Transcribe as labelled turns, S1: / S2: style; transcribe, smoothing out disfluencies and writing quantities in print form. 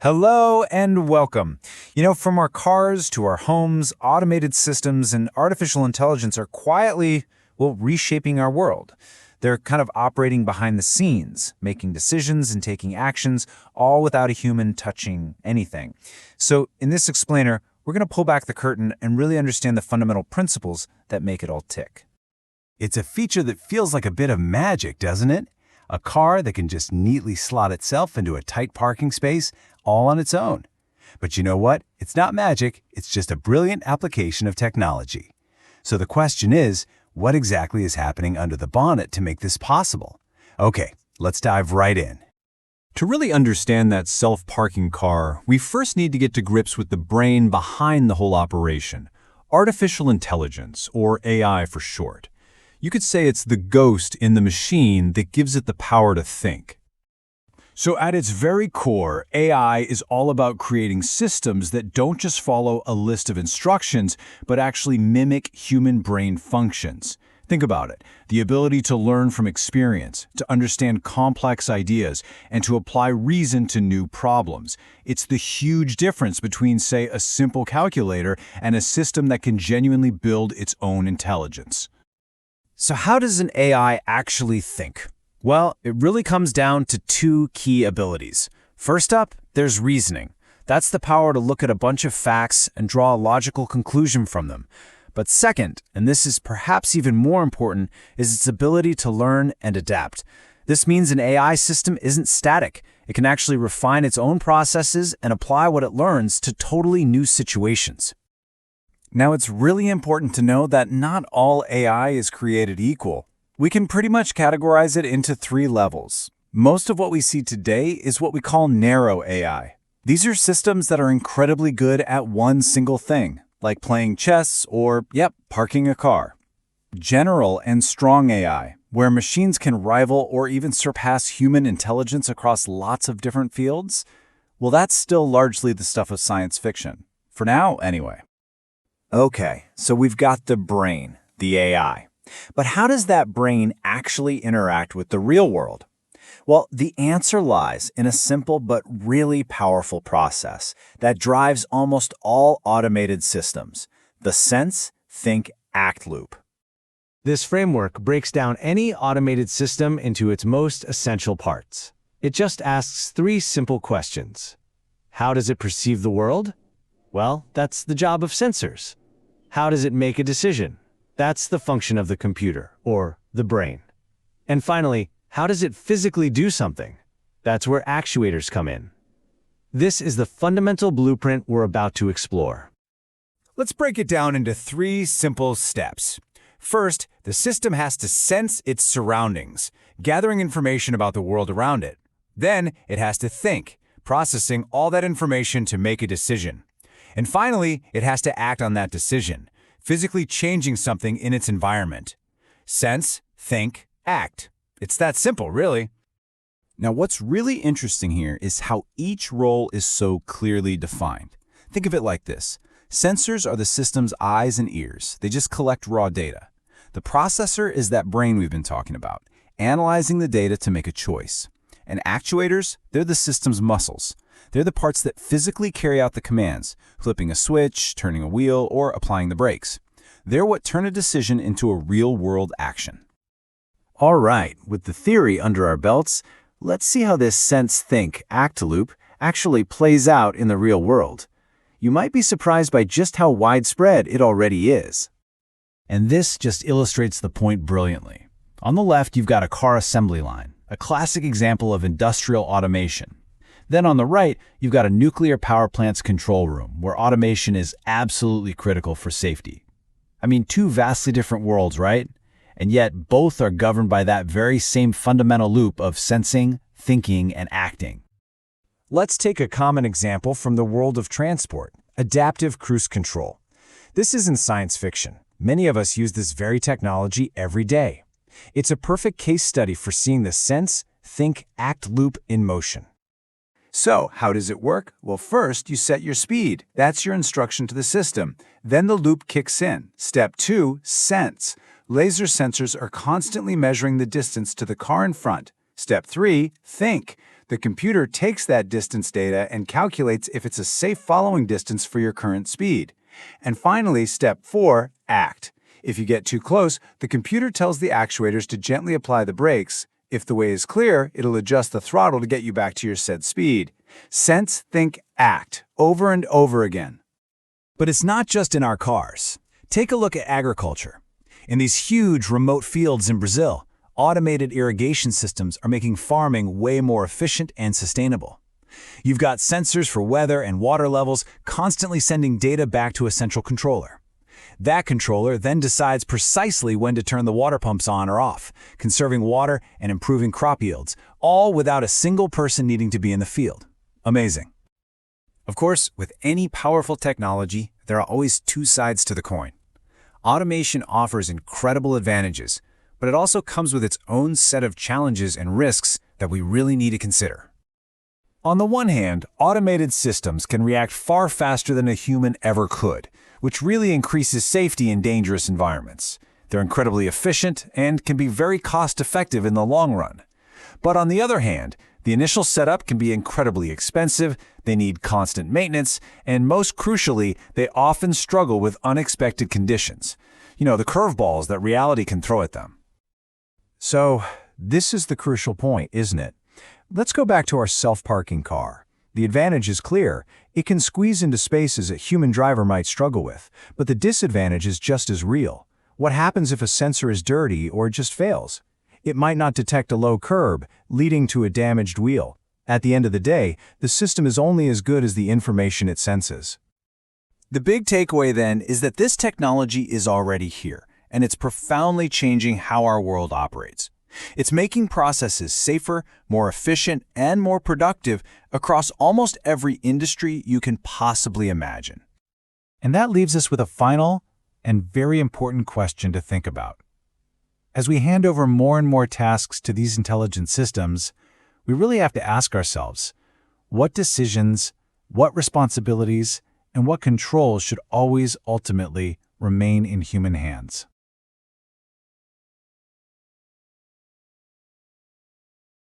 S1: Hello and welcome. From our cars to our homes, automated systems and artificial intelligence are quietly, reshaping our world. They're kind of operating behind the scenes, making decisions and taking actions, all without a human touching anything. So in this explainer, we're going to pull back the curtain and really understand the fundamental principles that make it all tick.
S2: It's a feature that feels like a bit of magic, doesn't it? A car that can just neatly slot itself into a tight parking space all on its own. But you know what? It's not magic, it's just a brilliant application of technology. So the question is, what exactly is happening under the bonnet to make this possible? Okay, let's dive right in.
S3: To really understand that self-parking car, we first need to get to grips with the brain behind the whole operation. Artificial intelligence, or AI for short. You could say it's the ghost in the machine that gives it the power to think. So at its very core, AI is all about creating systems that don't just follow a list of instructions, but actually mimic human brain functions. Think about it. The ability to learn from experience, to understand complex ideas, and to apply reason to new problems. It's the huge difference between, say, a simple calculator and a system that can genuinely build its own intelligence.
S1: So how does an AI actually think? Well, it really comes down to two key abilities. First up, there's reasoning. That's the power to look at a bunch of facts and draw a logical conclusion from them. But second, and this is perhaps even more important, is its ability to learn and adapt. This means an AI system isn't static. It can actually refine its own processes and apply what it learns to totally new situations. Now, it's really important to know that not all AI is created equal. We can pretty much categorize it into three levels. Most of what we see today is what we call narrow AI. These are systems that are incredibly good at one single thing, like playing chess or, parking a car. General and strong AI, where machines can rival or even surpass human intelligence across lots of different fields, that's still largely the stuff of science fiction. For now, anyway. Okay, so we've got the brain, the AI. But how does that brain actually interact with the real world? Well, the answer lies in a simple but really powerful process that drives almost all automated systems, the sense, think, act loop.
S4: This framework breaks down any automated system into its most essential parts. It just asks three simple questions. How does it perceive the world? Well, that's the job of sensors. How does it make a decision? That's the function of the computer, or the brain. And finally, how does it physically do something? That's where actuators come in. This is the fundamental blueprint we're about to explore.
S1: Let's break it down into three simple steps. First, the system has to sense its surroundings, gathering information about the world around it. Then, it has to think, processing all that information to make a decision. And finally, it has to act on that decision, physically changing something in its environment. Sense, think, act. It's that simple, really.
S2: Now, what's really interesting here is how each role is so clearly defined. Think of it like this. Sensors are the system's eyes and ears. They just collect raw data. The processor is that brain we've been talking about, analyzing the data to make a choice. And actuators, they're the system's muscles. They're the parts that physically carry out the commands, flipping a switch, turning a wheel, or applying the brakes. They're what turn a decision into a real-world action.
S1: All right, with the theory under our belts, let's see how this sense-think-act loop actually plays out in the real world. You might be surprised by just how widespread it already is.
S3: And this just illustrates the point brilliantly. On the left, you've got a car assembly line, a classic example of industrial automation. Then on the right, you've got a nuclear power plant's control room, where automation is absolutely critical for safety. I mean, two vastly different worlds, right? And yet, both are governed by that very same fundamental loop of sensing, thinking, and acting.
S1: Let's take a common example from the world of transport, adaptive cruise control. This isn't science fiction. Many of us use this very technology every day. It's a perfect case study for seeing the sense, think, act loop in motion. So, how does it work? Well, first, you set your speed. That's your instruction to the system. Then the loop kicks in. Step 2, sense. Laser sensors are constantly measuring the distance to the car in front. Step 3, think.
S2: The computer takes that distance data and calculates if it's a safe following distance for your current speed. And finally, step 4, act. If you get too close, the computer tells the actuators to gently apply the brakes. If the way is clear, it'll adjust the throttle to get you back to your set speed. Sense, think, act, over and over again.
S1: But it's not just in our cars. Take a look at agriculture. In these huge remote fields in Brazil, automated irrigation systems are making farming way more efficient and sustainable. You've got sensors for weather and water levels constantly sending data back to a central controller. That controller then decides precisely when to turn the water pumps on or off, conserving water and improving crop yields, all without a single person needing to be in the field. Amazing. Of course, with any powerful technology, there are always two sides to the coin. Automation offers incredible advantages, but it also comes with its own set of challenges and risks that we really need to consider. On the one hand, automated systems can react far faster than a human ever could, which really increases safety in dangerous environments. They're incredibly efficient and can be very cost-effective in the long run. But on the other hand, the initial setup can be incredibly expensive, they need constant maintenance, and most crucially, they often struggle with unexpected conditions. You know, the curveballs that reality can throw at them.
S2: So, this is the crucial point, isn't it? Let's go back to our self-parking car. The advantage is clear. It can squeeze into spaces a human driver might struggle with, but the disadvantage is just as real. What happens if a sensor is dirty or just fails? It might not detect a low curb, leading to a damaged wheel. At the end of the day, the system is only as good as the information it senses.
S1: The big takeaway then is that this technology is already here, and it's profoundly changing how our world operates. It's making processes safer, more efficient, and more productive across almost every industry you can possibly imagine.
S2: And that leaves us with a final and very important question to think about. As we hand over more and more tasks to these intelligent systems, we really have to ask ourselves, what decisions, what responsibilities, and what controls should always ultimately remain in human hands?